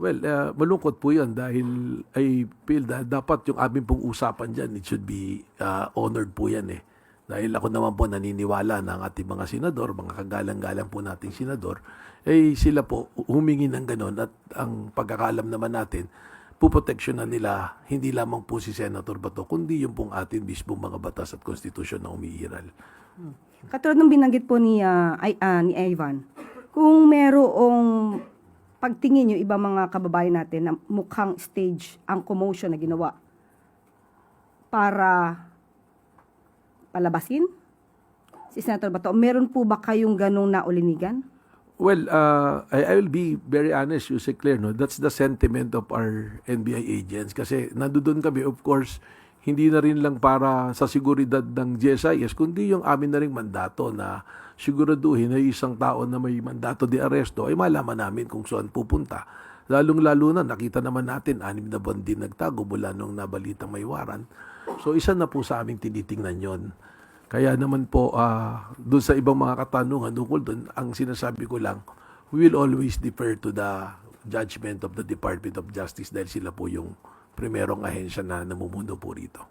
Well, malungkot po yan dahil I feel na dapat yung aming pong usapan dyan, it should be honored po yan eh. Dahil ako naman po naniniwala na ang ating mga senador, mga kagalang-galang po nating senador, eh sila po humingi ng ganon at ang pagkakalam naman natin, puproteksyonan nila hindi lamang po si Senator Bato, kundi yung pong ating mismong mga batas at konstitusyon na umiiral. Katulad ng binanggit po ni Ivan, kung merong pagtingin yung ibang mga kababayan natin na mukhang stage ang commotion na ginawa para palabasin si Senator Bato, meron po ba kayong ganong naulinigan? Well, I will be very honest, Yusek Claire, no? That's the sentiment of our NBI agents. Kasi nandoon kami, of course, hindi na rin lang para sa seguridad ng GSIS, kundi yung amin na rin mandato na siguraduhin na isang tao na may mandato de aresto ay malaman namin kung saan pupunta. Lalong-lalo na, nakita naman natin, 6 na buwan din nagtago mula nung nabalitang may waran. So, isa na po sa aming tinitingnan yon. Kaya naman po, doon sa ibang mga katanungan, tungkol doon, ang sinasabi ko lang, we will always defer to the judgment of the Department of Justice dahil sila po yung primerong ahensya na namumuno po rito.